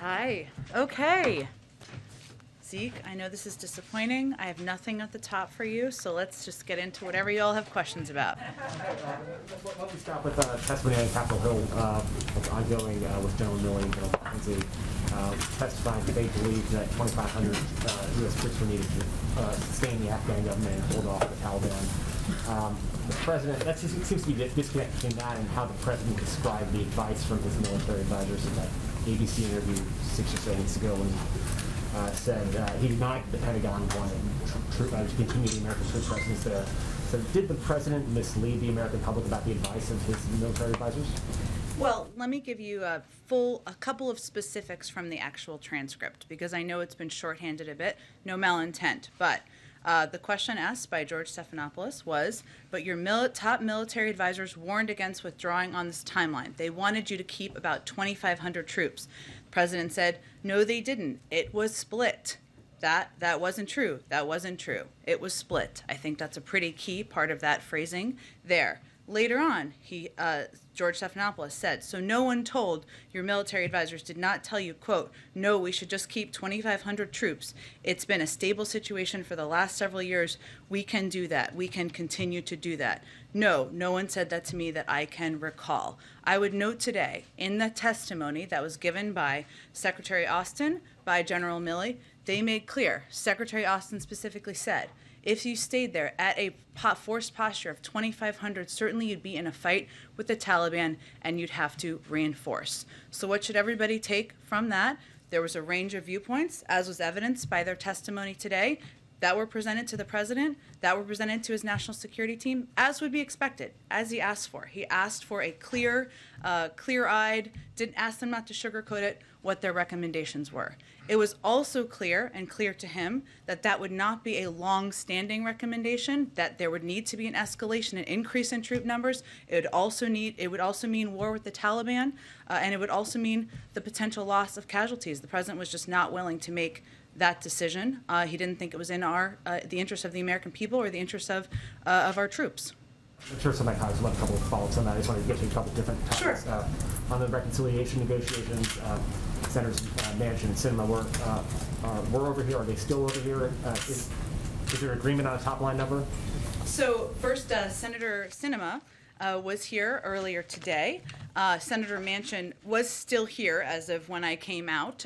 Hi. Okay. Zeke, I know this is disappointing. I have nothing at the top for you, so let's just get into whatever you all have questions about. Why don't we start with testimony on Capitol Hill that's ongoing with General Milley and General Mackenzie testifying that they believe that 2,500 U.S. troops were needed to sustain the Afghan government and hold off the Taliban. The president, that seems to be a disconnect between that and how the president described the advice from his military advisors in that ABC interview 6 or 7 weeks ago when he said he denied the Pentagon wanted to continue the American troop presence there. So did the president mislead the American public about the advice of his military advisors? Well, let me give you a couple of specifics from the actual transcript, because I know it's been shorthanded a bit, no malintent, but the question asked by George Stephanopoulos was, but your top military advisors warned against withdrawing on this timeline. They wanted you to keep about 2,500 troops. The president said, no, they didn't. It was split. That wasn't true. That wasn't true. It was split. I think that's a pretty key part of that phrasing there. Later on, George Stephanopoulos said, so no one told, your military advisors did not tell you, quote, no, we should just keep 2,500 troops. It's been a stable situation for the last several years. We can do that. We can continue to do that. No one said that to me that I can recall. I would note today, in the testimony that was given by Secretary Austin, by General Milley, they made clear, Secretary Austin specifically said, if you stayed there at a forced posture of 2,500, certainly you'd be in a fight with the Taliban and you'd have to reinforce. So what should everybody take from that? There was a range of viewpoints, as was evidenced by their testimony today, that were presented to the president, that were presented to his national security team, as would be expected, as he asked for. He asked for a clear-eyed, didn't ask them not to sugarcoat it, what their recommendations were. It was also clear to him that that would not be a long-standing recommendation, that there would need to be an escalation, an increase in troop numbers. It would also mean war with the Taliban, and it would also mean the potential loss of casualties. The president was just not willing to make that decision. He didn't think it was in the interest of the American people or the interest of our troops. I'm sure some of my colleagues will have a couple of follow-ups on that. I just wanted to get to a couple of different topics. Sure. On the reconciliation negotiations, Senators Manchin and Sinema were over here. Are they still over here? Is there agreement on a top-line number? So first, Senator Sinema was here earlier today. Senator Manchin was still here as of when I came out.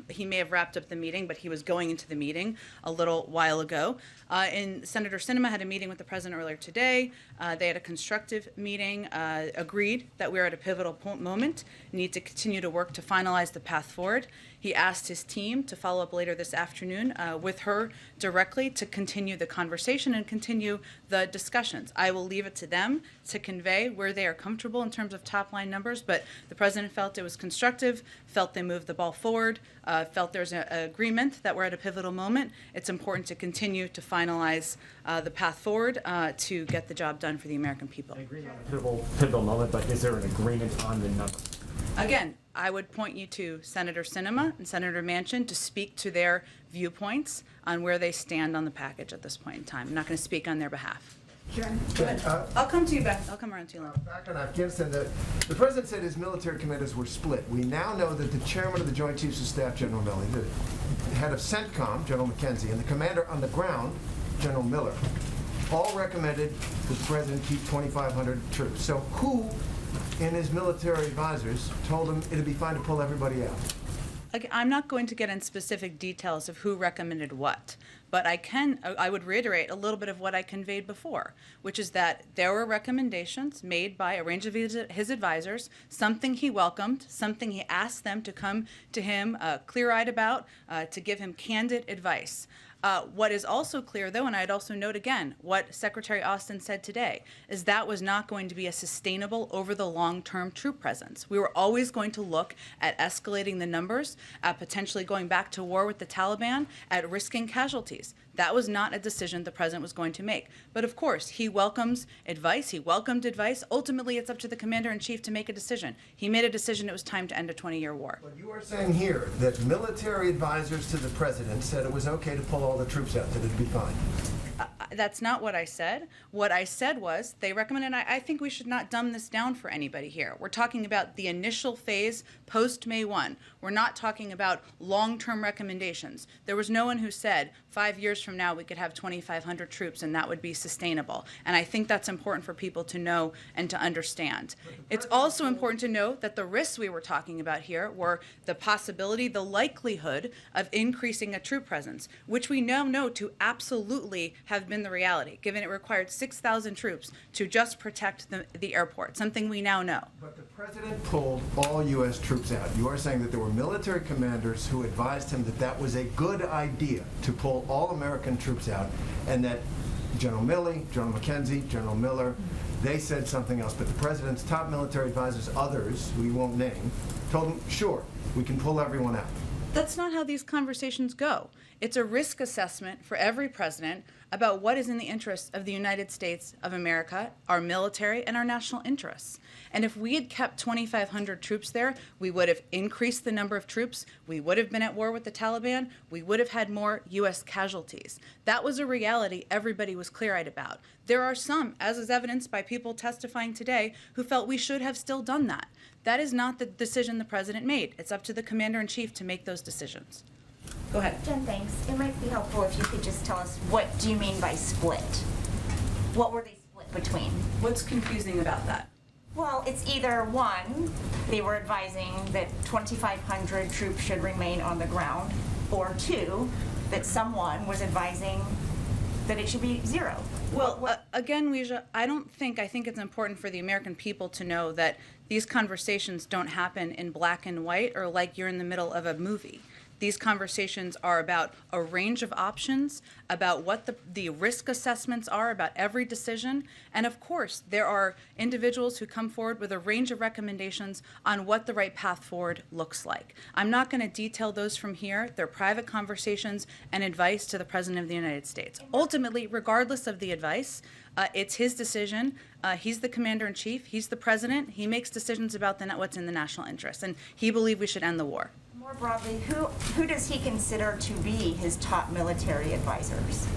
He may have wrapped up the meeting, but he was going into the meeting a little while ago. And Senator Sinema had a meeting with the president earlier today. They had a constructive meeting, agreed that we're at a pivotal moment, need to continue to work to finalize the path forward. He asked his team to follow up later this afternoon with her directly to continue the conversation and continue the discussions. I will leave it to them to convey where they are comfortable in terms of top-line numbers, but the president felt it was constructive, felt they moved the ball forward, felt there's an agreement that we're at a pivotal moment. It's important to continue to finalize the path forward to get the job done for the American people. I agree on a pivotal moment, but is there an agreement on the number? Again, I would point you to Senator Sinema and Senator Manchin to speak to their viewpoints on where they stand on the package at this point in time. I'm not going to speak on their behalf. Jen, Go ahead. I'll come to you back. I'll come around to you. back on Afghanistan, the president said his military commanders were split. We now know that the chairman of the Joint Chiefs of Staff, General Milley, the head of CENTCOM, General Mackenzie, and the commander on the ground, General Miller, all recommended that the president keep 2,500 troops. So who in his military advisors told him it'd be fine to pull everybody out? I'm not going to get in specific details of who recommended what, but I would reiterate a little bit of what I conveyed before, which is that there were recommendations made by a range of his advisors, something he welcomed, something he asked them to come to him clear-eyed about, to give him candid advice. What is also clear, though, and I'd also note again what Secretary Austin said today, is that was not going to be a sustainable over the long-term troop presence. We were always going to look at escalating the numbers, at potentially going back to war with the Taliban, at risking casualties. That was not a decision the president was going to make. But of course, he welcomes advice. He welcomed advice. Ultimately, it's up to the commander-in-chief to make a decision. He made a decision it was time to end a 20-year war. But you are saying here that military advisors to the president said it was okay to pull all the troops out, that it'd be fine. That's not what I said. What I said was they recommended, I think we should not dumb this down for anybody here. We're talking about the initial phase post May 1. We're not talking about long-term recommendations. There was no one who said 5 years from now we could have 2,500 troops and that would be sustainable. And I think that's important for people to know and to understand. It's also important to know that the risks we were talking about here were the possibility, the likelihood of increasing a troop presence, which we now know to absolutely have been the reality, given it required 6,000 troops to just protect the airport, something we now know. But the president pulled all U.S. troops out. You are saying that there were military commanders who advised him that that was a good idea to pull all American troops out, and that General Milley, General McKenzie, General Miller, they said something else. But the president's top military advisors, others we won't name, told him, sure, we can pull everyone out. That's not how these conversations go. It's a risk assessment for every president about what is in the interest of the United States of America, our military, and our national interests. And if we had kept 2,500 troops there, we would have increased the number of troops, we would have been at war with the Taliban, we would have had more U.S. casualties. That was a reality everybody was clear-eyed about. There are some, as is evidenced by people testifying today, who felt we should have still done that. That is not the decision the president made. It's up to the commander-in-chief to make those decisions. Go ahead. Jen, thanks. It might be helpful if you could just tell us, what do you mean by split? What were they split between? What's confusing about that? Well, it's either one, they were advising that 2,500 troops should remain on the ground, or two, that someone was advising that it should be zero. Well, again, Weijia, I think it's important for the American people to know that these conversations don't happen in black and white or like you're in the middle of a movie. These conversations are about a range of options, about what the risk assessments are about every decision. And of course, there are individuals who come forward with a range of recommendations on what the right path forward looks like. I'm not going to detail those from here. They're private conversations and advice to the President of the United States. Ultimately, regardless of the advice, it's his decision. He's the commander-in-chief. He's the president. He makes decisions about what's in the national interest. And he believed we should end the war. More broadly, who does he consider to be his top military advisors?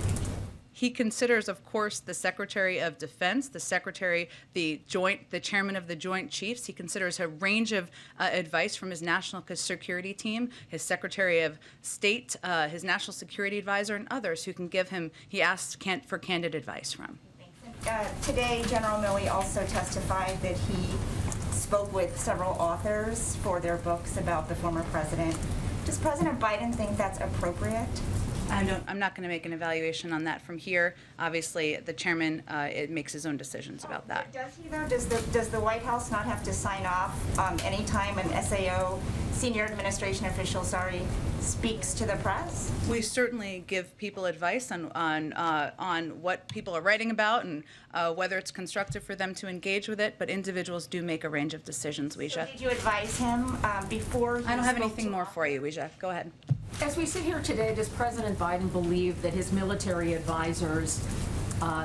He considers, of course, the Secretary of Defense, the chairman of the Joint Chiefs. He considers a range of advice from his national security team, his Secretary of State, his national security advisor, and others who can give him, he asks for candid advice from. Today, General Milley also testified that he spoke with several authors for their books about the former president. Does President Biden think that's appropriate? I'm not going to make an evaluation on that from here. Obviously, the chairman makes his own decisions about that. Does he, though? Does the White House not have to sign off anytime an SAO, senior administration official, speaks to the press? We certainly give people advice on what people are writing about and whether it's constructive for them to engage with it, but individuals do make a range of decisions, Weijia. So did you advise him before? I don't have anything more for you, Weijia. Go ahead. As we sit here today, does President Biden believe that his military advisors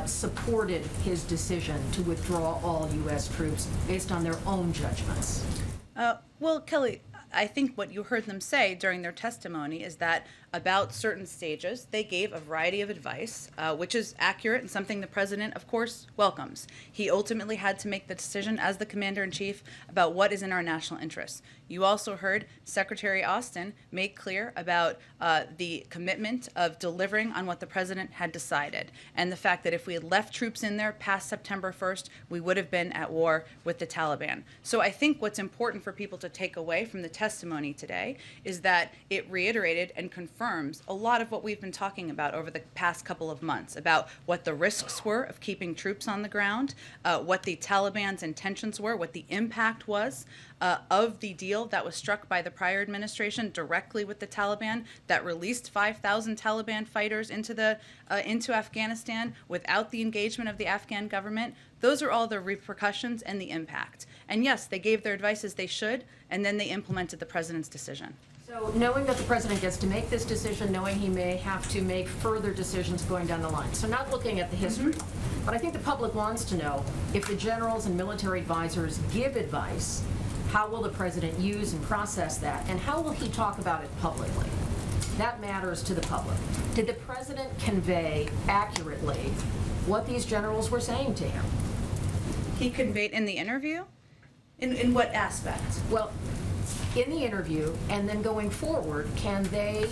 supported his decision to withdraw all U.S. troops based on their own judgments? Well, Kelly, I think what you heard them say during their testimony is that about certain stages, they gave a variety of advice, which is accurate and something the president, of course, welcomes. He ultimately had to make the decision as the commander-in-chief about what is in our national interests. You also heard Secretary Austin make clear about the commitment of delivering on what the president had decided, and the fact that if we had left troops in there past September 1st, we would have been at war with the Taliban. So I think what's important for people to take away from the testimony today is that it reiterated and confirms a lot of what we've been talking about over the past couple of months, about what the risks were of keeping troops on the ground, what the Taliban's intentions were, what the impact was of the deal that was struck by the prior administration directly with the Taliban that released 5,000 Taliban fighters into Afghanistan without the engagement of the Afghan government. Those are all the repercussions and the impact. And yes, they gave their advice as they should, and then they implemented the president's decision. So knowing that the president gets to make this decision, knowing he may have to make further decisions going down the line. So not looking at the history, but I think the public wants to know if the generals and military advisors give advice, how will the president use and process that, and how will he talk about it publicly? That matters to the public. Did the president convey accurately what these generals were saying to him? He conveyed in the interview? In what aspect? Well, in the interview, and then going forward, can they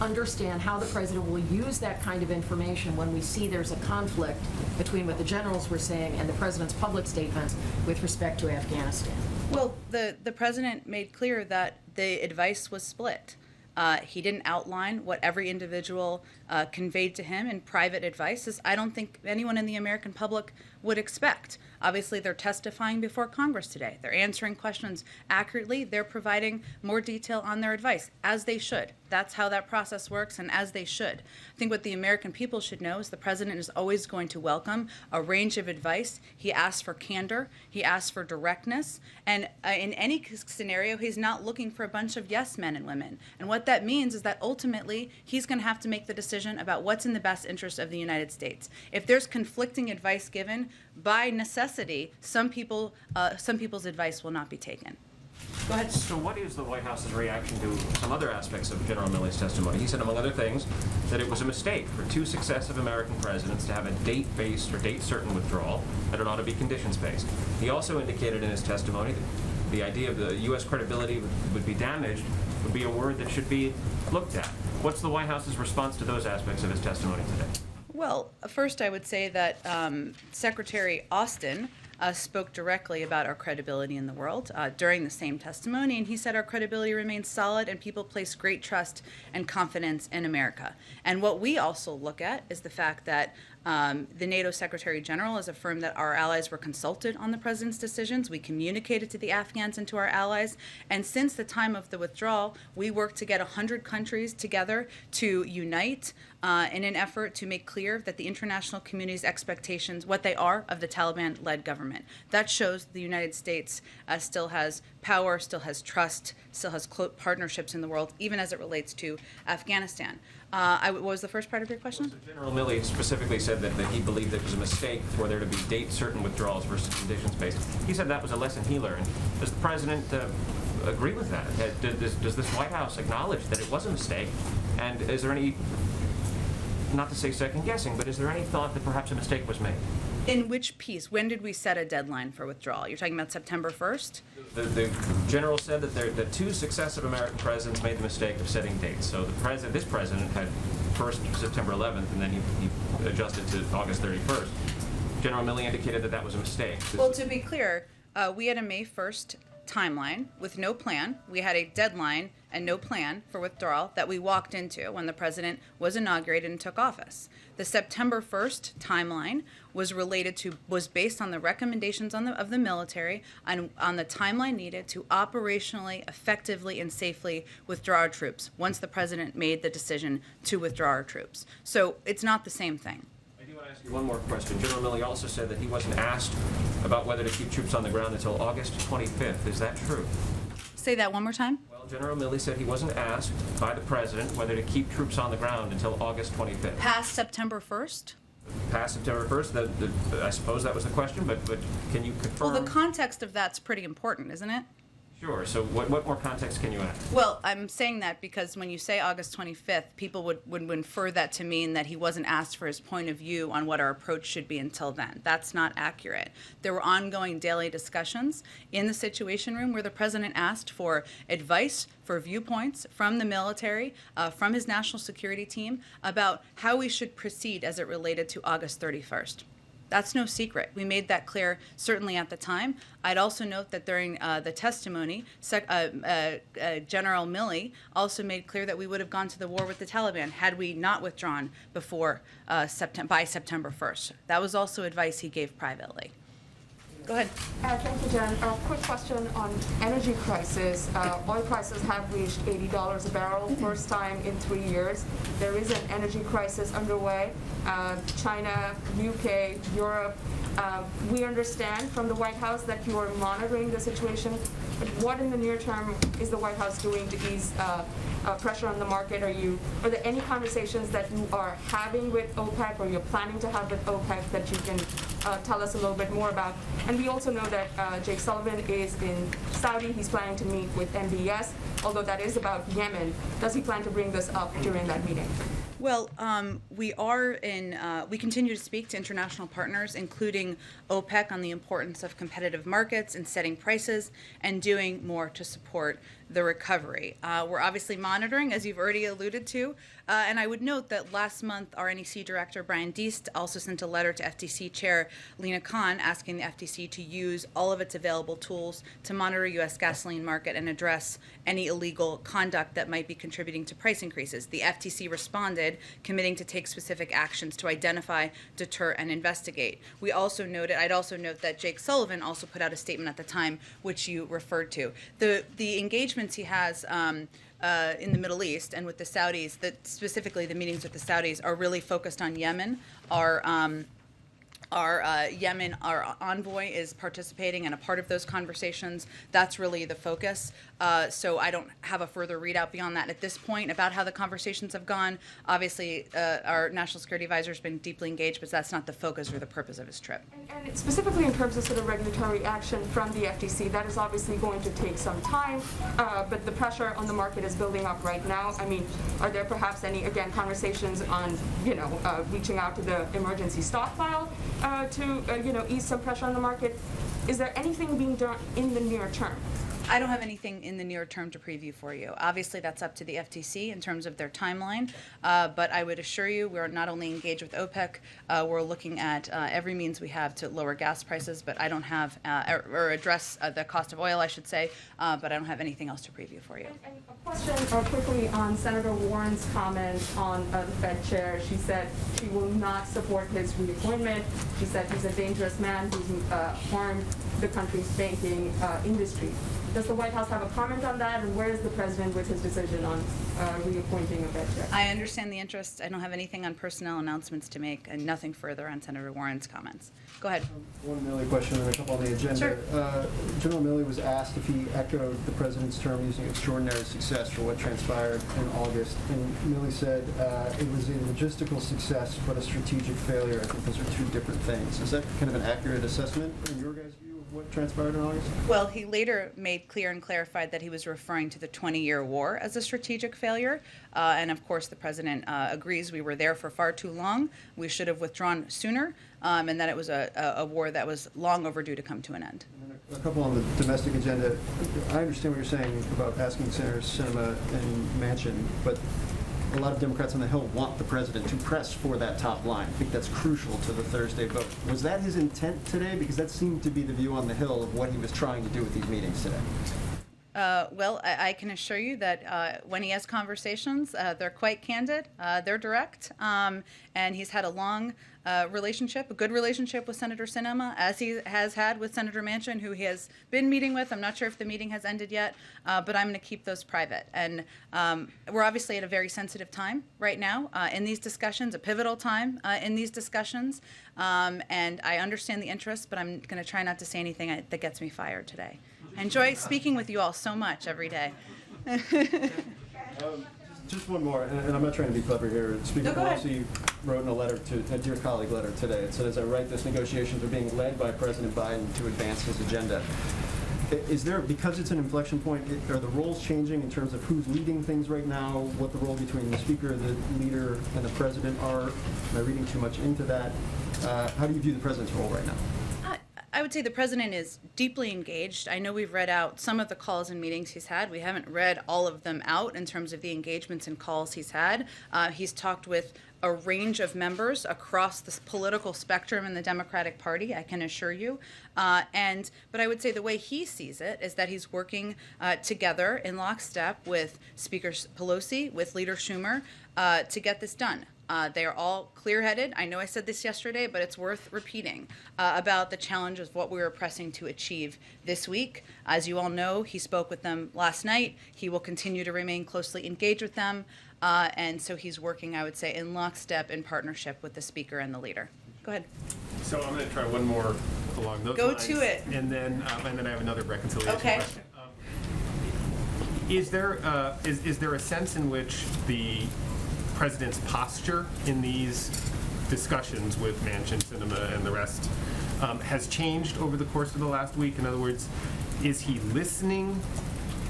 understand how the president will use that kind of information when we see there's a conflict between what the generals were saying and the president's public statements with respect to Afghanistan? Well, the president made clear that the advice was split. He didn't outline what every individual conveyed to him in private advice, as I don't think anyone in the American public would expect. Obviously, they're testifying before Congress today. They're answering questions accurately. They're providing more detail on their advice, as they should. That's how that process works, and as they should. I think what the American people should know is the president is always going to welcome a range of advice. He asks for candor. He asks for directness. And in any scenario, he's not looking for a bunch of yes men and women. And what that means is that ultimately, he's going to have to make the decision about what's in the best interest of the United States. If there's conflicting advice given, by necessity, some people's advice will not be taken. Go ahead. So what is the White House's reaction to some other aspects of General Milley's testimony? He said, among other things, that it was a mistake for two successive American presidents to have a date-based or date-certain withdrawal, that it ought to be conditions-based. He also indicated in his testimony that the idea of the U.S. credibility would be damaged would be a word that should be looked at. What's the White House's response to those aspects of his testimony today? Well, first I would say that Secretary Austin spoke directly about our credibility in the world during the same testimony, and he said our credibility remains solid and people place great trust and confidence in America. And what we also look at is the fact that the NATO Secretary General has affirmed that our allies were consulted on the president's decisions. We communicated to the Afghans and to our allies. And since the time of the withdrawal, we worked to get 100 countries together to unite in an effort to make clear that the international community's expectations, what they are, of the Taliban-led government. That shows the United States still has power, still has trust, still has partnerships in the world, even as it relates to Afghanistan. What was the first part of your question? So General Milley specifically said that he believed it was a mistake for there to be date-certain withdrawals versus conditions-based. He said that was a lesson he learned. Does the president agree with that? Does this White House acknowledge that it was a mistake? And is there any, not to say second-guessing, but is there any thought that perhaps a mistake was made? In which piece? When did we set a deadline for withdrawal? You're talking about September 1st? The general said that the two successive American presidents made the mistake of setting dates. So this president had first September 11th, and then he adjusted to August 31st. General Milley indicated that was a mistake. Well, to be clear, we had a May 1st timeline with no plan. We had a deadline and no plan for withdrawal that we walked into when the president was inaugurated and took office. The September 1st timeline was based on the recommendations of the military on the timeline needed to operationally, effectively, and safely withdraw our troops once the president made the decision to withdraw our troops. So it's not the same thing. I do want to ask you one more question. General Milley also said that he wasn't asked about whether to keep troops on the ground until August 25th. Is that true? Say that one more time. Well, General Milley said he wasn't asked by the president whether to keep troops on the ground until August 25th. Past September 1st? Past September 1st? I suppose that was the question, but can you confirm? Well, the context of that's pretty important, isn't it? Sure. So what more context can you add? Well, I'm saying that because when you say August 25th, people would infer that to mean that he wasn't asked for his point of view on what our approach should be until then. That's not accurate. There were ongoing daily discussions in the Situation Room where the president asked for advice, for viewpoints from the military, from his national security team about how we should proceed as it related to August 31st. That's no secret. We made that clear certainly at the time. I'd also note that during the testimony, General Milley also made clear that we would have gone to the war with the Taliban had we not withdrawn before by September 1st. That was also advice he gave privately. Go ahead. Thank you, Jen. Quick question on energy crisis. Oil prices have reached $80 a barrel, first time in 3 years. There is an energy crisis underway. China, UK, Europe. We understand from the White House that you are monitoring the situation, but what in the near term is the White House doing to ease pressure on the market? Are there any conversations that you are having with OPEC or you're planning to have with OPEC that you can tell us a little bit more about. And we also know that Jake Sullivan is in Saudi. He's planning to meet with MBS, although that is about Yemen. Does he plan to bring this up during that meeting? Well, we continue to speak to international partners, including OPEC, on the importance of competitive markets and setting prices and doing more to support the recovery. We're obviously monitoring, as you've already alluded to, and I would note that last month our NEC Director Brian Deist also sent a letter to FTC Chair Lena Khan asking the FTC to use all of its available tools to monitor U.S. gasoline market and address any illegal conduct that might be contributing to price increases. The FTC responded, committing to take specific actions to identify, deter, and investigate. I'd also note that Jake Sullivan also put out a statement at the time, which you referred to. The engagements he has in the Middle East and with the Saudis, specifically the meetings with the Saudis, are really focused on Yemen. Our envoy is participating and a part of those conversations. That's really the focus. So I don't have a further readout beyond that at this point about how the conversations have gone. Obviously, our national security advisor has been deeply engaged, but that's not the focus or the purpose of his trip. And specifically in terms of sort of regulatory action from the FTC, that is obviously going to take some time, but the pressure on the market is building up right now. I mean, are there perhaps any, again, conversations on, reaching out to the emergency stockpile to, ease some pressure on the market? Is there anything being done in the near term? I don't have anything in the near term to preview for you. Obviously, that's up to the FTC in terms of their timeline, but I would assure you we're not only engaged with OPEC, we're looking at every means we have to lower gas prices, but I don't have, or address the cost of oil, I should say, but I don't have anything else to preview for you. And a question quickly on Senator Warren's comment on the Fed chair. She said she will not support his reappointment. She said he's a dangerous man who's harmed the country's banking industry. Does the White House have a comment on that, and where is the president with his decision on reappointing a Fed chair? I understand the interest. I don't have anything on personnel announcements to make, and nothing further on Senator Warren's comments. Go ahead. One Milley question and a couple on the agenda. Sure. General Milley was asked if he echoed the president's term using extraordinary success for what transpired in August, and Milley said it was a logistical success but a strategic failure. I think those are two different things. Is that kind of an accurate assessment in your guys' view of what transpired in August? Well, he later made clear and clarified that he was referring to the 20-year war as a strategic failure. And of course, the president agrees we were there for far too long. We should have withdrawn sooner, and that it was a war that was long overdue to come to an end. And then a couple on the domestic agenda. I understand what you're saying about asking Senators Sinema and Manchin, but a lot of Democrats on the Hill want the president to press for that top line. I think that's crucial to the Thursday vote. Was that his intent today? Because that seemed to be the view on the Hill of what he was trying to do with these meetings today. Well, I can assure you that when he has conversations, they're quite candid, they're direct, and he's had a long relationship, a good relationship with Senator Sinema, as he has had with Senator Manchin, who he has been meeting with. I'm not sure if the meeting has ended yet, but I'm going to keep those private. And we're obviously at a very sensitive time right now in these discussions, a pivotal time in these discussions, and I understand the interest, but I'm going to try not to say anything that gets me fired today. I enjoy speaking with you all so much every day. Just one more, and I'm not trying to be clever here. Speaker No, go ahead. Pelosi wrote in a dear colleague letter today. It said, as I write this, negotiations are being led by President Biden to advance his agenda. Is there, because it's an inflection point, are the roles changing in terms of who's leading things right now, what the role between the speaker, the leader, and the president are? Am I reading too much into that? How do you view the president's role right now? I would say the president is deeply engaged. I know we've read out some of the calls and meetings he's had. We haven't read all of them out in terms of the engagements and calls he's had. He's talked with a range of members across the political spectrum in the Democratic Party, I can assure you. But I would say the way he sees it is that he's working together in lockstep with Speaker Pelosi, with Leader Schumer, to get this done. They are all clear-headed. I know I said this yesterday, but it's worth repeating about the challenges of what we were pressing to achieve this week. As you all know, he spoke with them last night. He will continue to remain closely engaged with them. And so he's working, I would say, in lockstep in partnership with the speaker and the leader. Go ahead. So I'm going to try one more along those Go lines. to it. And then I have another reconciliation Okay. question. Is there a sense in which the president's posture in these discussions with Manchin, Cinema, and the rest has changed over the course of the last week? In other words, is he listening?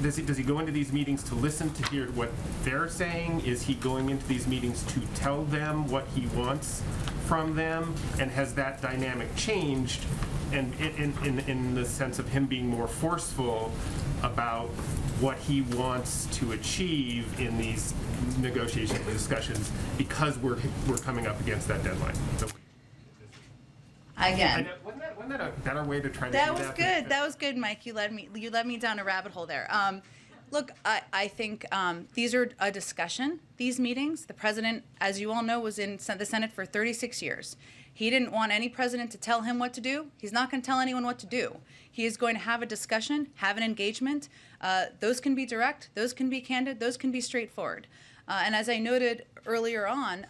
Does he go into these meetings to listen to hear what they're saying? Is he going into these meetings to tell them what he wants from them? And has that dynamic changed? And in the sense of him being more forceful about what he wants to achieve in these negotiations and discussions because we're coming up against that deadline. So, Again. wasn't that a better way to try to That do was that? good. That was good, Mike. You led me down a rabbit hole there. Look, I think these are a discussion. These meetings, the president, as you all know, was in the Senate for 36 years. He didn't want any president to tell him what to do. He's not going to tell anyone what to do. He is going to have a discussion, have an engagement. Those can be direct. Those can be candid. Those can be straightforward. And as I noted earlier on,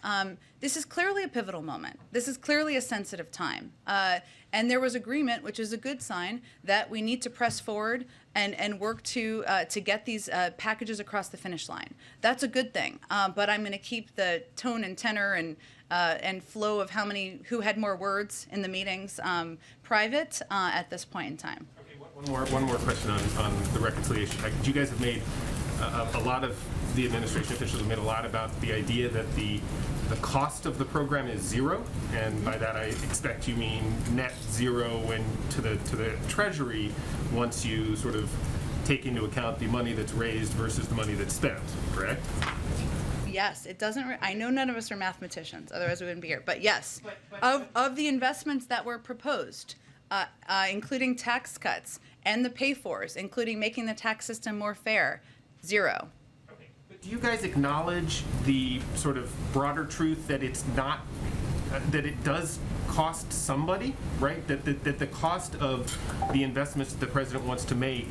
this is clearly a pivotal moment. This is clearly a sensitive time. And there was agreement, which is a good sign, that we need to press forward and work to get these packages across the finish line. That's a good thing. But I'm going to keep the tone and tenor and flow of who had more words in the meetings private at this point in time. Okay, one more question on the reconciliation package. You guys have made a lot of the administration officials have made a lot about the idea that the cost of the program is zero, and by that I expect you mean net zero to the Treasury once you sort of take into account the money that's raised versus the money that's spent, correct? Yes, it doesn't. I know none of us are mathematicians, otherwise we wouldn't be here. But yes, of the investments that were proposed, including tax cuts and the pay-fors, including making the tax system more fair, zero. Okay. But do you guys acknowledge the sort of broader truth that it's not, that it does cost somebody, right? That the cost of the investments that the president wants to make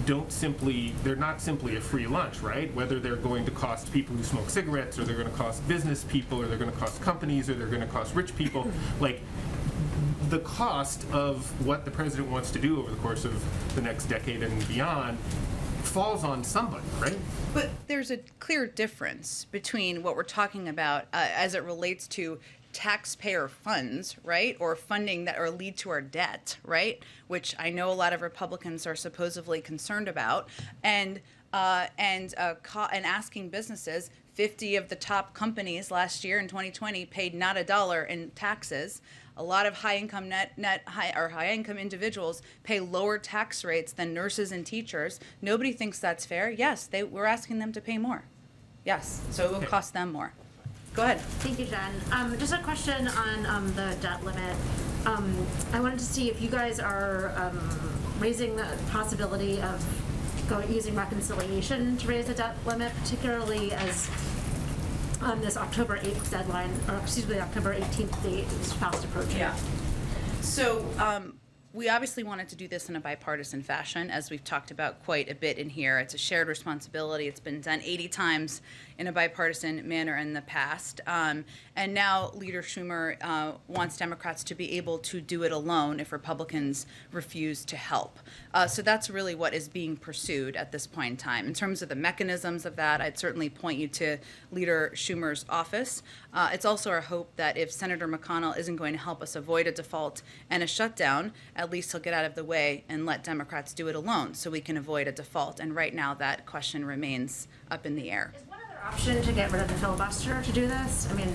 they're not simply a free lunch, right? Whether they're going to cost people who smoke cigarettes, or they're going to cost business people, or they're going to cost companies, or they're going to cost rich people. Like, the cost of what the president wants to do over the course of the next decade and beyond falls on somebody, right? But there's a clear difference between what we're talking about as it relates to taxpayer funds, right, or funding that or lead to our debt, right, which I know a lot of Republicans are supposedly concerned about, and asking businesses. 50 of the top companies last year in 2020 paid not $1 in taxes. A lot of high-income high-income individuals pay lower tax rates than nurses and teachers. Nobody thinks that's fair. Yes, we're asking them to pay more. Yes, so it will cost them more. Go ahead. Thank you, Jen. Just a question on the debt limit. I wanted to see if you guys are raising the possibility of using reconciliation to raise the debt limit, particularly as this October 8th deadline, or excuse me, the October 18th date is fast approaching. Yeah. So we obviously wanted to do this in a bipartisan fashion, as we've talked about quite a bit in here. It's a shared responsibility. It's been done 80 times in a bipartisan manner in the past. And now Leader Schumer wants Democrats to be able to do it alone if Republicans refuse to help. So that's really what is being pursued at this point in time. In terms of the mechanisms of that, I'd certainly point you to Leader Schumer's office. It's also our hope that if Senator McConnell isn't going to help us avoid a default and a shutdown, at least he'll get out of the way and let Democrats do it alone so we can avoid a default. And right now that question remains up in the air. Is one other option to get rid of the filibuster to do this? I mean,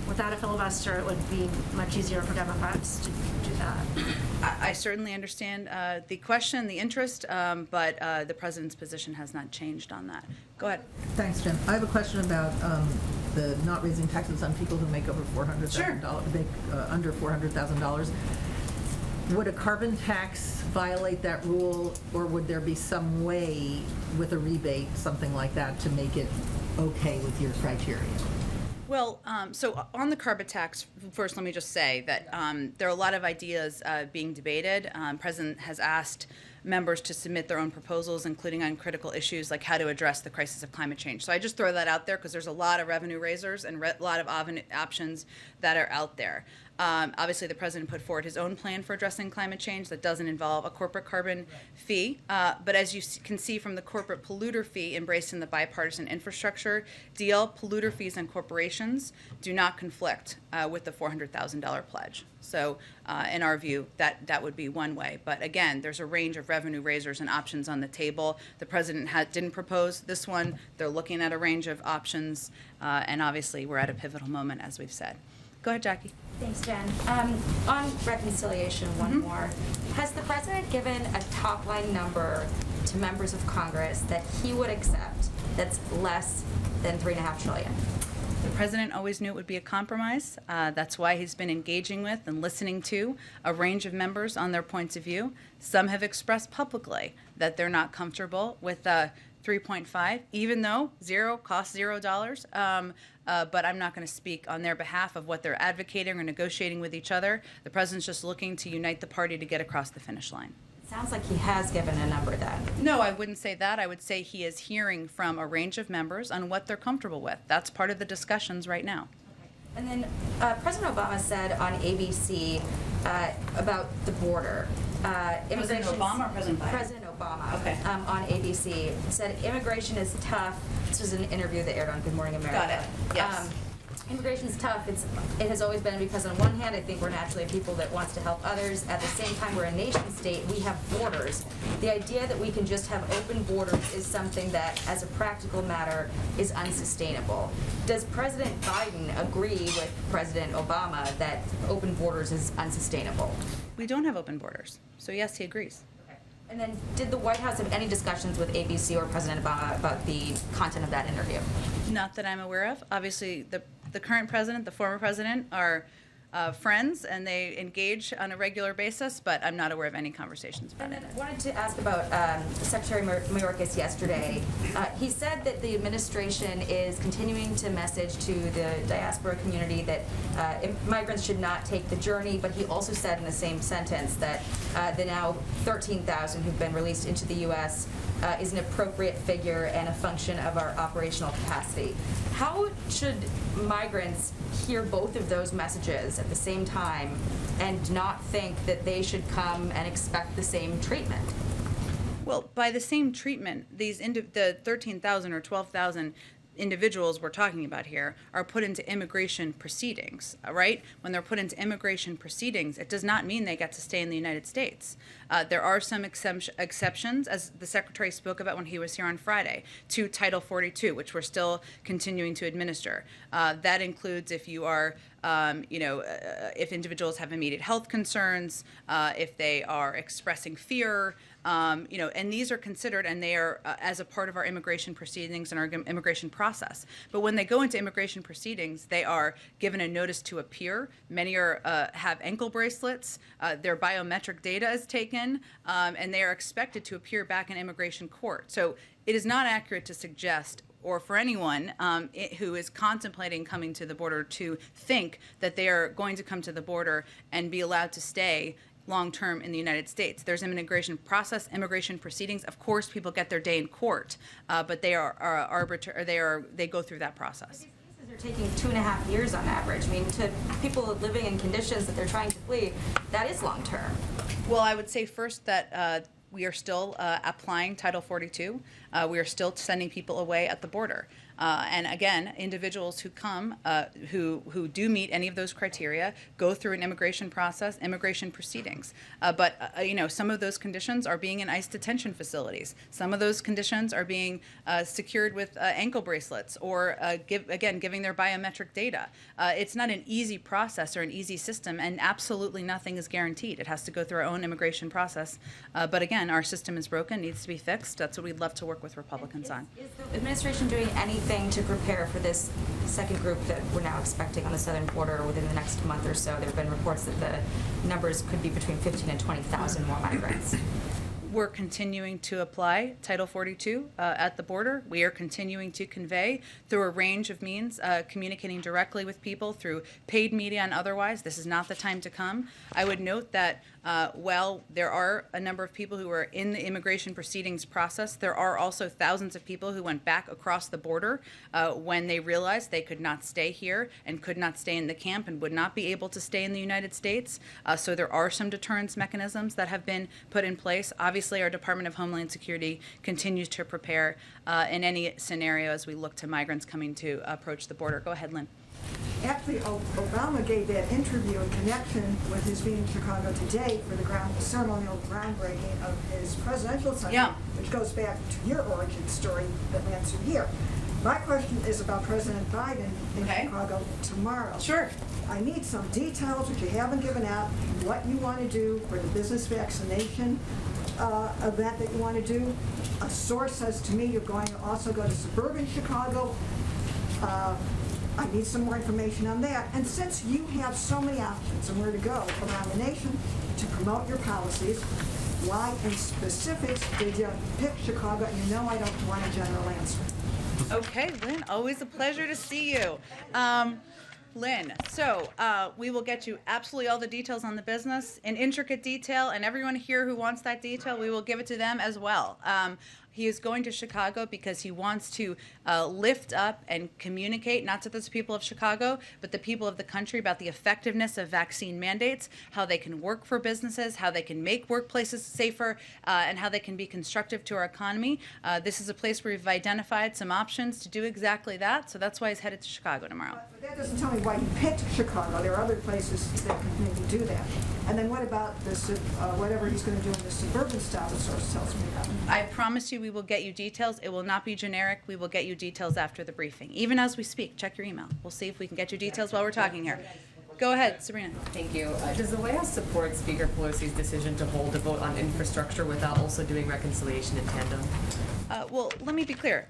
without a filibuster, it would be much easier for Democrats to do that. I certainly understand the question, the interest, but the president's position has not changed on that. Go ahead. Thanks, Jen. I have a question about the not raising taxes on people who make over $400,000, make under $400,000. Would a carbon tax violate that rule, or would there be some way with a rebate, something like that, to make it okay with your criteria? Well, so on the carbon tax, first let me just say that there are a lot of ideas being debated. President has asked members to submit their own proposals, including on critical issues like how to address the crisis of climate change. So I just throw that out there because there's a lot of revenue raisers and a lot of options that are out there. Obviously, the president put forward his own plan for addressing climate change that doesn't involve a corporate carbon fee. But as you can see from the corporate polluter fee embraced in the bipartisan infrastructure deal, polluter fees on corporations do not conflict with the $400,000 pledge. So in our view, that would be one way. But again, there's a range of revenue raisers and options on the table. The president didn't propose this one. They're looking at a range of options. And obviously, we're at a pivotal moment, as we've said. Go ahead, Jackie. Thanks, Jen. On reconciliation, one more. Has the president given a top-line number to members of Congress that he would accept that's less than $3.5 trillion? The president always knew it would be a compromise. That's why he's been engaging with and listening to a range of members on their points of view. Some have expressed publicly that they're not comfortable with 3.5, even though zero costs $0. But I'm not going to speak on their behalf of what they're advocating or negotiating with each other. The president's just looking to unite the party to get across the finish line. Sounds like he has given a number then. No, I wouldn't say that. I would say he is hearing from a range of members on what they're comfortable with. That's part of the discussions right now. And then President Obama said on ABC about the border. President Obama or President Biden? President Obama. Okay. On ABC said immigration is tough. This was an interview that aired on Good Morning America. Got it. Yes. Immigration is tough. It has always been because on one hand, I think we're naturally a people that wants to help others. At the same time, we're a nation state. We have borders. The idea that we can just have open borders is something that, as a practical matter, is unsustainable. Does President Biden agree with President Obama that open borders is unsustainable? We don't have open borders. So yes, he agrees. And then did the White House have any discussions with ABC or President Obama about the content of that interview? Not that I'm aware of. Obviously, the current president, the former president are friends, and they engage on a regular basis, but I'm not aware of any conversations about it. And then I wanted to ask about Secretary Mayorkas yesterday. He said that the administration is continuing to message to the diaspora community that migrants should not take the journey, but he also said in the same sentence that the now 13,000 who've been released into the U.S. Is an appropriate figure and a function of our operational capacity. How should migrants hear both of those messages at the same time and not think that they should come and expect the same treatment? Well, by the same treatment, the 13,000 or 12,000 individuals we're talking about here are put into immigration proceedings, right? When they're put into immigration proceedings, it does not mean they get to stay in the United States. There are some exceptions, as the Secretary spoke about when he was here on Friday, to Title 42, which we're still continuing to administer. That includes if you are if individuals have immediate health concerns, if they are expressing fear, and these are considered, and they are as a part of our immigration proceedings and our immigration process. But when they go into immigration proceedings, they are given a notice to appear. Many have ankle bracelets. Their biometric data is taken, and they are expected to appear back in immigration court. So it is not accurate to suggest, or for anyone who is contemplating coming to the border, to think that they are going to come to the border and be allowed to stay long-term in the United States. There's an immigration process, immigration proceedings. Of course, people get their day in court, but they are arbitrary. They go through that process. These cases are taking 2.5 years on average. I mean, to people living in conditions that they're trying to flee, that is long-term. Well, I would say first that we are still applying Title 42. We are still sending people away at the border. And again, individuals who come, who do meet any of those criteria, go through an immigration process, immigration proceedings. But some of those conditions are being in ICE detention facilities. Some of those conditions are being secured with ankle bracelets, or giving their biometric data. It's not an easy process or an easy system, and absolutely nothing is guaranteed. It has to go through our own immigration process. But again, our system is broken, needs to be fixed. That's what we'd love to work with Republicans on. Is the administration doing anything to prepare for this second group that we're now expecting on the southern border within the next month or so? There have been reports that the numbers could be between 15,000 and 20,000 more migrants. We're continuing to apply Title 42 at the border. We are continuing to convey through a range of means, communicating directly with people through paid media and otherwise. This is not the time to come. I would note that while there are a number of people who are in the immigration proceedings process, there are also thousands of people who went back across the border when they realized they could not stay here and could not stay in the camp and would not be able to stay in the United States. So there are some deterrence mechanisms that have been put in place. Obviously, our Department of Homeland Security continues to prepare in any scenario as we look to migrants coming to approach the border. Go ahead, Lynn. Actually, Obama gave that interview in connection with his being in Chicago today for the ceremonial groundbreaking of his presidential assignment, which goes back to your origin story that lands you here. My question is about President Biden in Chicago tomorrow. Sure. I need some details, which you haven't given out, what you want to do for the business vaccination event that you want to do. A source says to me you're going to also go to suburban Chicago. I need some more information on that. And since you have so many options and where to go around the nation to promote your policies, why in specifics did you pick Chicago? And you know I don't want a general answer. Okay, Lynn, always a pleasure to see you. Lynn, so we will get you absolutely all the details on the business in intricate detail, and everyone here who wants that detail, we will give it to them as well. He is going to Chicago because he wants to lift up and communicate, not to the people of Chicago, but the people of the country about the effectiveness of vaccine mandates, how they can work for businesses, how they can make workplaces safer, and how they can be constructive to our economy. This is a place where we've identified some options to do exactly that, so that's why he's headed to Chicago tomorrow. But that doesn't tell me why you picked Chicago. There are other places that can maybe do that. And then what about this, whatever he's going to do in the suburban style, the source tells me about? I promise you we will get you details. It will not be generic. We will get you details after the briefing. Even as we speak, check your email. We'll see if we can get you details while we're talking here. Go ahead, Sabrina. Thank you. Does the White House support Speaker Pelosi's decision to hold a vote on infrastructure without also doing reconciliation in tandem? Well, let me be clear.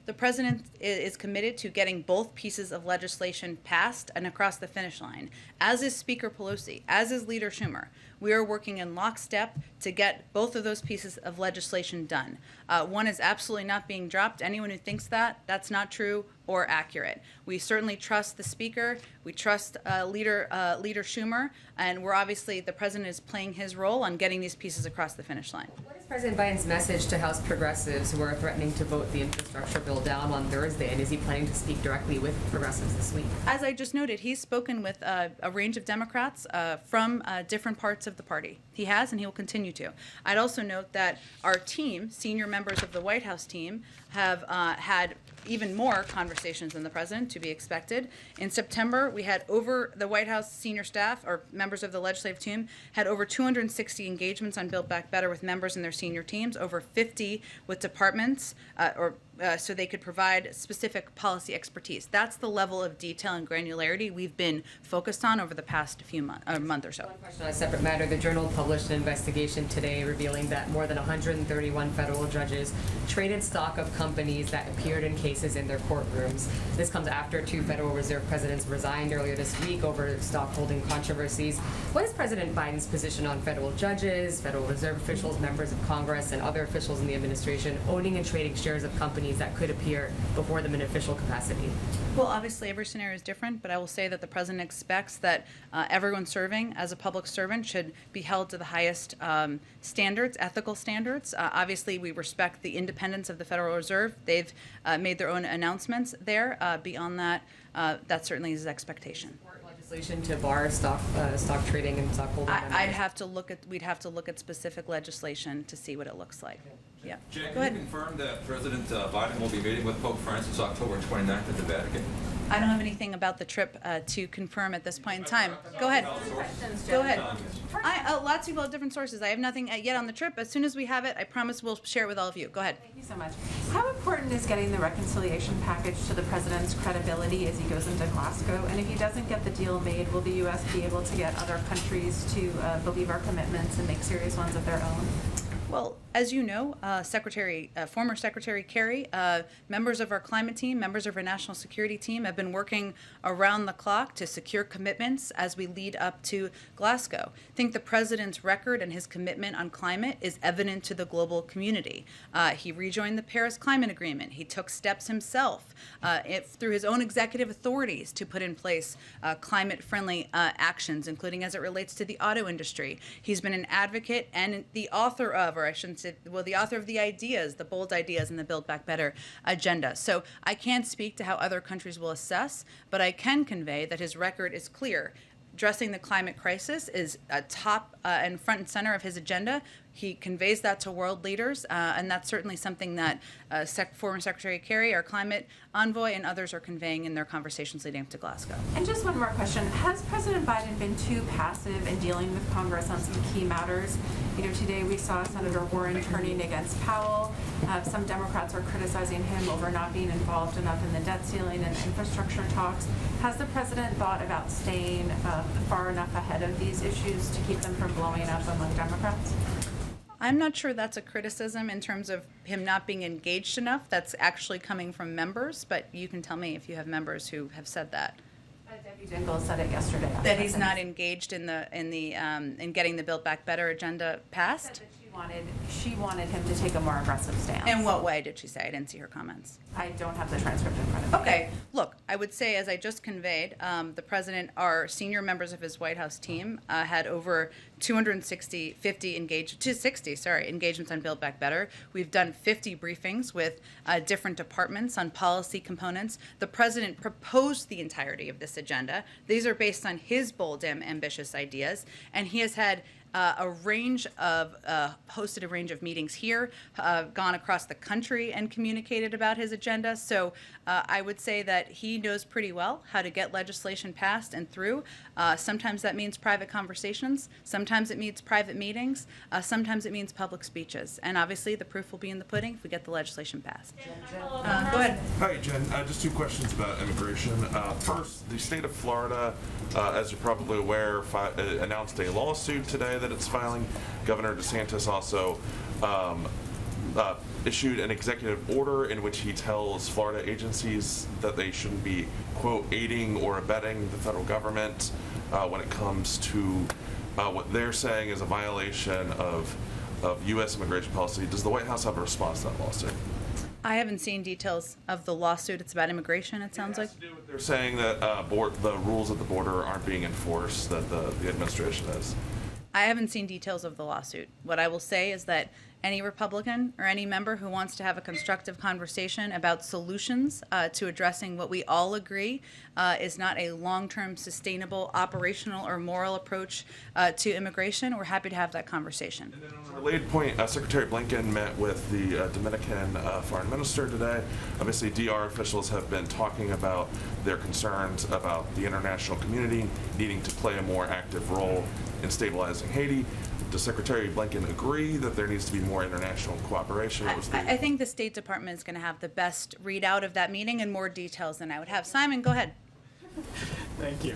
The president is committed to getting both pieces of legislation passed and across the finish line, as is Speaker Pelosi, as is Leader Schumer. We are working in lockstep to get both of those pieces of legislation done. One is absolutely not being dropped. Anyone who thinks that, that's not true or accurate. We certainly trust the Speaker. We trust Leader Schumer, and we're obviously, the president is playing his role on getting these pieces across the finish line. What is President Biden's message to House progressives who are threatening to vote the infrastructure bill down on Thursday, and is he planning to speak directly with progressives this week? As I just noted, he's spoken with a range of Democrats from different parts of the party. He has, and he will continue to. I'd also note that our team, senior members of the White House team, have had even more conversations than the president, to be expected. In September, we had over the White House senior staff, or members of the legislative team, had over 260 engagements on Build Back Better with members in their senior teams, over 50 with departments, so they could provide specific policy expertise. That's the level of detail and granularity we've been focused on over the past month or so. One question on a separate matter. The Journal published an investigation today revealing that more than 131 federal judges traded stock of companies that appeared in cases in their courtrooms. This comes after 2 Federal Reserve presidents resigned earlier this week over stock holding controversies. What is President Biden's position on federal judges, Federal Reserve officials, members of Congress, and other officials in the administration owning and trading shares of companies that could appear before them in official capacity? Well, obviously every scenario is different, but I will say that the president expects that everyone serving as a public servant should be held to the highest standards, ethical standards. Obviously, we respect the independence of the Federal Reserve. They've made their own announcements there. Beyond that, that certainly is his expectation. Legislation to bar stock trading and stock holding? We'd have to look at specific legislation to see what it looks like. Yeah. Jen, Go ahead. can you confirm that President Biden will be meeting with Pope Francis October 29th at the Vatican? I don't have anything about the trip to confirm at this point in time. Go ahead. Go ahead. Lots of people have different sources. I have nothing yet on the trip. As soon as we have it, I promise we'll share it with all of you. Go ahead. Thank you so much. How important is getting the reconciliation package to the president's credibility as he goes into Glasgow? And if he doesn't get the deal made, will the U.S. be able to get other countries to believe our commitments and make serious ones of their own? Well, As you know, former Secretary Kerry, members of our climate team, members of our national security team have been working around the clock to secure commitments as we lead up to Glasgow. I think the president's record and his commitment on climate is evident to the global community. He rejoined the Paris Climate Agreement. He took steps himself through his own executive authorities to put in place climate-friendly actions, including as it relates to the auto industry. He's been an advocate and the author of, or I shouldn't say, well, the author of the ideas, the bold ideas in the Build Back Better agenda. So I can't speak to how other countries will assess, but I can convey that his record is clear. Addressing the climate crisis is top and front and center of his agenda. He conveys that to world leaders, and that's certainly something that former Secretary Kerry, our climate envoy, and others are conveying in their conversations leading up to Glasgow. And just one more question. Has President Biden been too passive in dealing with Congress on some key matters? You know, today we saw Senator Warren turning against Powell. Some Democrats are criticizing him over not being involved enough in the debt ceiling and infrastructure talks. Has the president thought about staying far enough ahead of these issues to keep them from blowing up among Democrats? I'm not sure that's a criticism in terms of him not being engaged enough. That's actually coming from members, but you can tell me if you have members who have said that. Debbie Dingell said it yesterday. That he's not engaged in getting the Build Back Better agenda passed. Said that she wanted him to take a more aggressive stance. In what way did she say? I didn't see her comments. I don't have the transcript in front of me. Okay, look, I would say, as I just conveyed, the president, our senior members of his White House team had over 260 engagements on Build Back Better. We've done 50 briefings with different departments on policy components. The president proposed the entirety of this agenda. These are based on his bold and ambitious ideas, and he has had hosted a range of meetings here, gone across the country and communicated about his agenda. So I would say that he knows pretty well how to get legislation passed and through. Sometimes that means private conversations. Sometimes it means private meetings. Sometimes it means public speeches. And obviously the proof will be in the pudding if we get the legislation passed. Go ahead. Hi, Jen. Just two questions about immigration. First, the state of Florida, as you're probably aware, announced a lawsuit today that it's filing. Governor DeSantis also issued an executive order in which he tells Florida agencies that they shouldn't be, quote, aiding or abetting the federal government when it comes to what they're saying is a violation of U.S. immigration policy. Does the White House have a response to that lawsuit? I haven't seen details of the lawsuit. It's about immigration, it sounds like. They're saying that the rules at the border aren't being enforced, that the administration is. I haven't seen details of the lawsuit. What I will say is that any Republican or any member who wants to have a constructive conversation about solutions to addressing what we all agree is not a long-term, sustainable, operational, or moral approach to immigration, we're happy to have that conversation. And then on a related point, Secretary Blinken met with the Dominican foreign minister today. Obviously, DR officials have been talking about their concerns about the international community needing to play a more active role in stabilizing Haiti. Does Secretary Blinken agree that there needs to be more international cooperation? I think the State Department is going to have the best readout of that meeting and more details than I would have. Simon, go ahead. Thank you.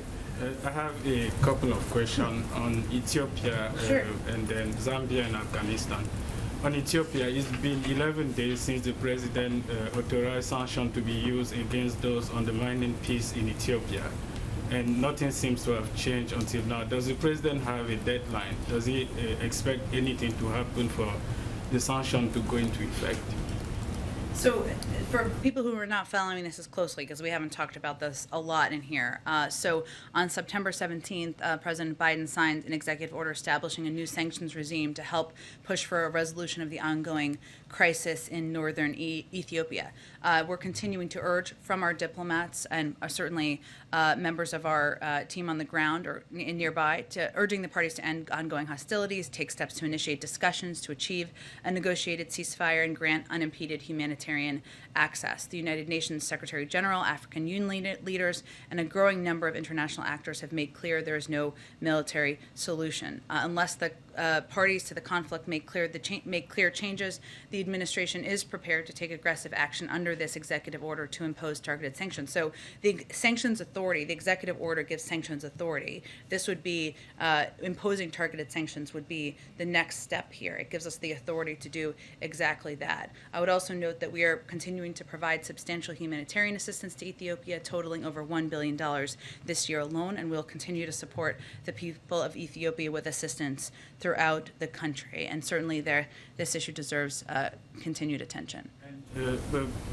I have a couple of questions on Ethiopia and then Zambia and Afghanistan. On Ethiopia, it's been 11 days since the president authorized sanctions to be used against those undermining peace in Ethiopia. And nothing seems to have changed until now. Does the president have a deadline? Does he expect anything to happen for the sanction to go into effect? So for people who are not following this as closely, because we haven't talked about this a lot in here, so on September 17th, President Biden signed an executive order establishing a new sanctions regime to help push for a resolution of the ongoing crisis in northern Ethiopia. We're continuing to urge from our diplomats and certainly members of our team on the ground or nearby to urging the parties to end ongoing hostilities, take steps to initiate discussions to achieve a negotiated ceasefire and grant unimpeded humanitarian humanitarian access. The United Nations Secretary General, African Union leaders, and a growing number of international actors have made clear there is no military solution. Unless the parties to the conflict make clear changes, the administration is prepared to take aggressive action under this executive order to impose targeted sanctions. So the sanctions authority, the executive order gives sanctions authority. This would be imposing targeted sanctions would be the next step here. It gives us the authority to do exactly that. I would also note that we are continuing to provide substantial humanitarian assistance to Ethiopia, totaling over $1 billion this year alone, and we'll continue to support the people of Ethiopia with assistance throughout the country. And certainly this issue deserves continued attention.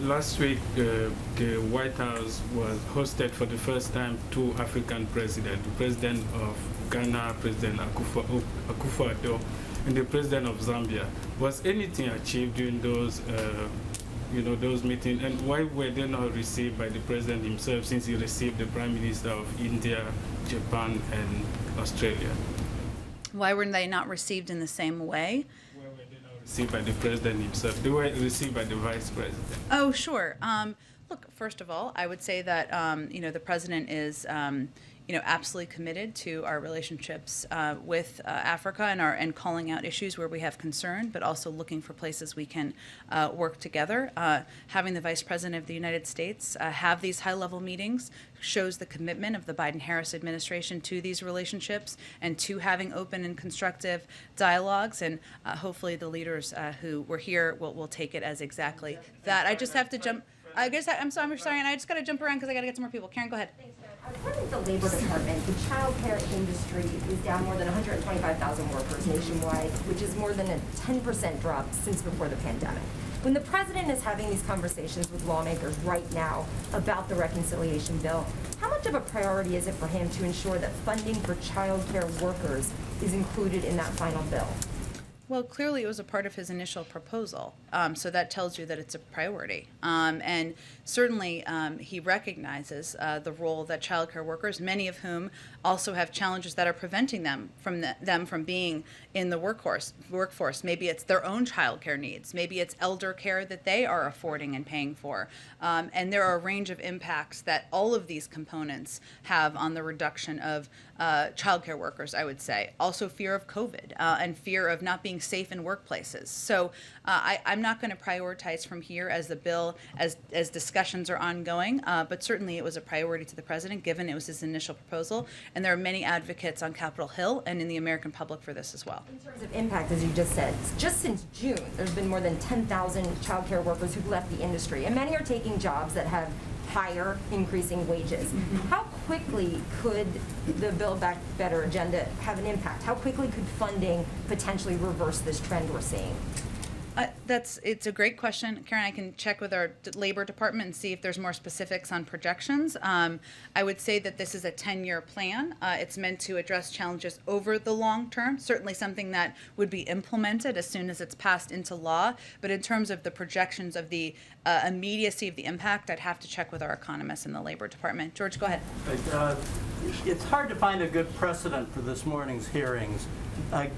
Last week, the White House was hosted for the first time two African presidents, the president of Ghana, President Akufo-Addo, and the president of Zambia. Was anything achieved during those meetings, and why were they not received by the president himself, since he received the prime minister of India, Japan, and Australia? Why were they not received in the same way? Why were they not received by the president himself? They were received by the vice president. Oh, sure. Look, first of all, I would say that the president is absolutely committed to our relationships with Africa and calling out issues where we have concern, but also looking for places we can work together. Having the Vice President of the United States have these high-level meetings shows the commitment of the Biden-Harris administration to these relationships and to having open and constructive dialogues. And hopefully the leaders who were here will take it as exactly that. I just have to jump. I'm sorry, and I just got to jump around because I got to get some more people. Karen, go ahead. According to the Labor Department, the child care industry is down more than 125,000 workers nationwide, which is more than a 10% drop since before the pandemic. When the president is having these conversations with lawmakers right now about the reconciliation bill, how much of a priority is it for him to ensure that funding for child care workers is included in that final bill? Well, clearly it was a part of his initial proposal, so that tells you that it's a priority. And certainly he recognizes the role that child care workers, many of whom also have challenges that are preventing them from being in the workforce. Maybe it's their own child care needs. Maybe it's elder care that they are affording and paying for. And there are a range of impacts that all of these components have on the reduction of child care workers, I would say. Also fear of COVID and fear of not being safe in workplaces. So I'm not going to prioritize from here as the bill, as discussions are ongoing, but certainly it was a priority to the president given it was his initial proposal. And there are many advocates on Capitol Hill and in the American public for this as well. In terms of impact, as you just said, just since June, there's been more than 10,000 child care workers who've left the industry, and many are taking jobs that have higher increasing wages. How quickly could the Build Back Better agenda have an impact? How quickly could funding potentially reverse this trend we're seeing? It's a great question, Karen. I can check with our Labor Department and see if there's more specifics on projections. I would say that this is a 10-year plan. It's meant to address challenges over the long term, certainly something that would be implemented as soon as it's passed into law. But in terms of the projections of the immediacy of the impact, I'd have to check with our economists in the Labor Department. George, go ahead. It's hard to find a good precedent for this morning's hearings.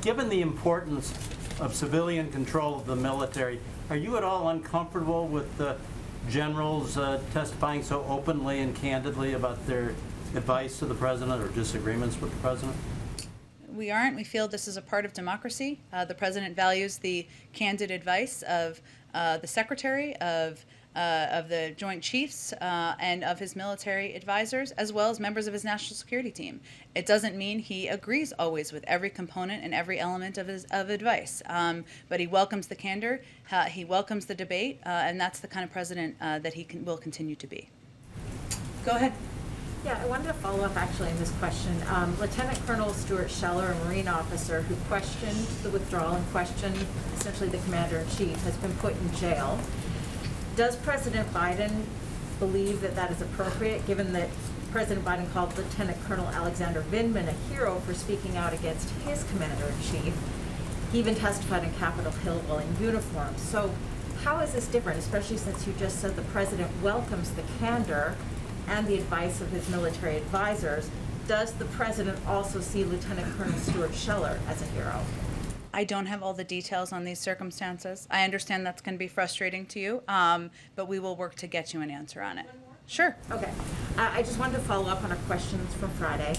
Given the importance of civilian control of the military, are you at all uncomfortable with the generals testifying so openly and candidly about their advice to the president or disagreements with the president? We aren't. We feel this is a part of democracy. The president values the candid advice of the secretary, of the Joint Chiefs, and of his military advisors, as well as members of his national security team. It doesn't mean he agrees always with every component and every element of his advice, but he welcomes the candor, he welcomes the debate, and that's the kind of president that he will continue to be. Go ahead. Yeah, I wanted to follow up actually on this question. Lieutenant Colonel Stuart Scheller, a Marine officer who questioned the withdrawal and questioned essentially the commander-in-chief, has been put in jail. Does President Biden believe that that is appropriate, given that President Biden called Lieutenant Colonel Alexander Vindman a hero for speaking out against his commander-in-chief? He even testified on Capitol Hill while in uniform. So how is this different, especially since you just said the president welcomes the candor and the advice of his military advisors? Does the president also see Lieutenant Colonel Stuart Scheller as a hero? I don't have all the details on these circumstances. I understand that's going to be frustrating to you, but we will work to get you an answer on it. Sure. Okay. I just wanted to follow up on our questions from Friday.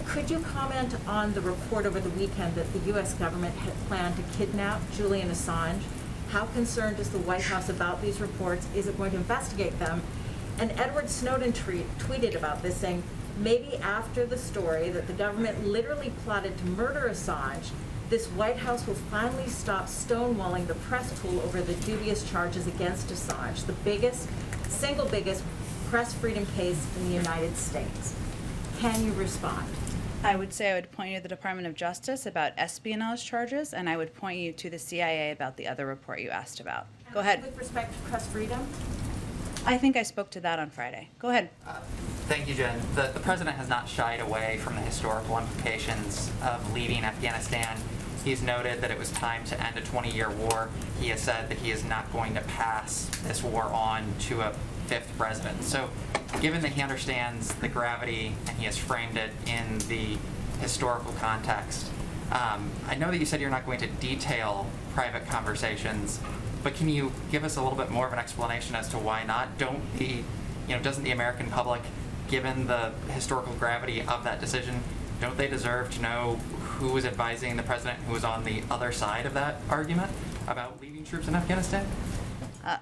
Could you comment on the report over the weekend that the U.S. government had planned to kidnap Julian Assange? How concerned is the White House about these reports? Is it going to investigate them? And Edward Snowden tweeted about this, saying, maybe after the story that the government literally plotted to murder Assange, this White House will finally stop stonewalling the press pool over the dubious charges against Assange, the single biggest press freedom case in the United States. Can you respond? I would say I would point you to the Department of Justice about espionage charges, and I would point you to the CIA about the other report you asked about. Go ahead. With respect to press freedom? I think I spoke to that on Friday. Go ahead. Thank you, Jen. The president has not shied away from the historical implications of leaving Afghanistan. He's noted that it was time to end a 20-year war. He has said that he is not going to pass this war on to a fifth president. So given that he understands the gravity and he has framed it in the historical context, I know that you said you're not going to detail private conversations, but can you give us a little bit more of an explanation as to why not? Doesn't the American public, given the historical gravity of that decision, don't they deserve to know who was advising the president who was on the other side of that argument about leaving troops in Afghanistan?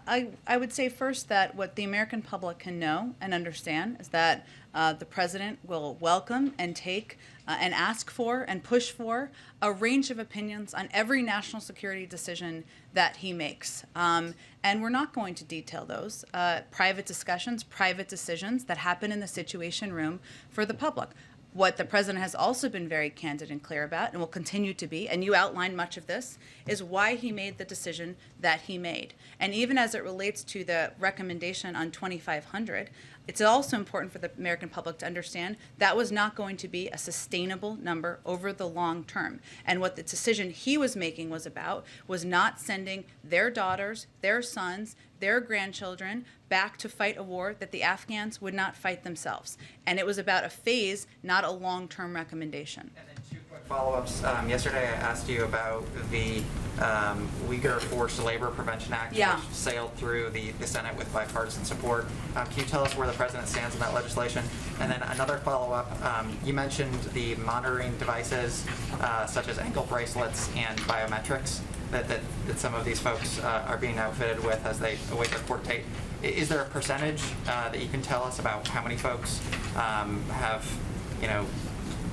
I would say first that what the American public can know and understand is that the president will welcome and take and ask for and push for a range of opinions on every national security decision that he makes. And we're not going to detail those private discussions, private decisions that happen in the Situation Room for the public. What the president has also been very candid and clear about, and will continue to be, and you outlined much of this, is why he made the decision that he made. And even as it relates to the recommendation on 2,500, it's also important for the American public to understand that was not going to be a sustainable number over the long term. And what the decision he was making was about was not sending their daughters, their sons, their grandchildren back to fight a war that the Afghans would not fight themselves. And it was about a phase, not a long-term recommendation. And then two quick follow-ups. Yesterday I asked you about the Uyghur Forced Labor Prevention Act, which sailed through the Senate with bipartisan support. Can you tell us where the president stands in that legislation? And then another follow-up, you mentioned the monitoring devices such as ankle bracelets and biometrics that some of these folks are being outfitted with as they await their court date. Is there a percentage that you can tell us about how many folks have,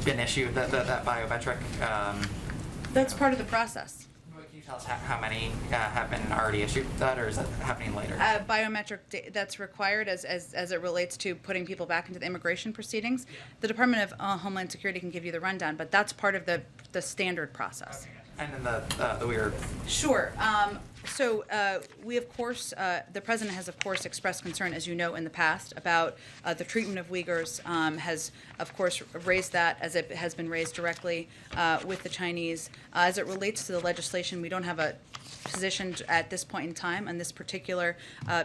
been issued that biometric? That's part of the process. Can you tell us how many have been already issued that, or is that happening later? Biometric that's required as it relates to putting people back into the immigration proceedings. The Department of Homeland Security can give you the rundown, but that's part of the standard process. Okay. And then the weird. Sure. So we, of course, the president has, of course, expressed concern, as you know, in the past about the treatment of Uyghurs, has, of course, raised that as it has been raised directly with the Chinese. As it relates to the legislation, we don't have a position at this point in time on this particular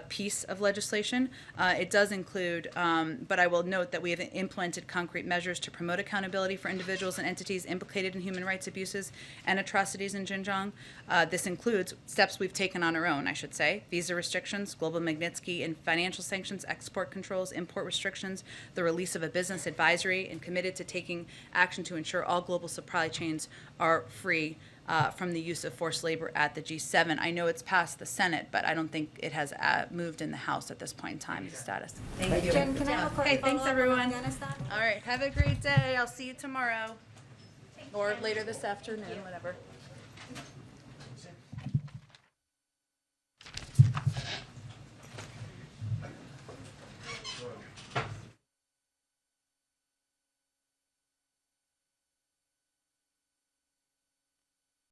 piece of legislation. It does include, but I will note that we have implemented concrete measures to promote accountability for individuals and entities implicated in human rights abuses and atrocities in Xinjiang. This includes steps we've taken on our own, I should say: visa restrictions, global Magnitsky and financial sanctions, export controls, import restrictions, the release of a business advisory, and committed to taking action to ensure all global supply chains are free from the use of forced labor at the G7. I know it's passed the Senate, but I don't think it has moved in the House at this point in time, the status. Thank you. Jen, can I have a quick Okay, thanks, follow-up on everyone. Afghanistan? All right, have a great day. I'll see you tomorrow. Or later this afternoon, whatever.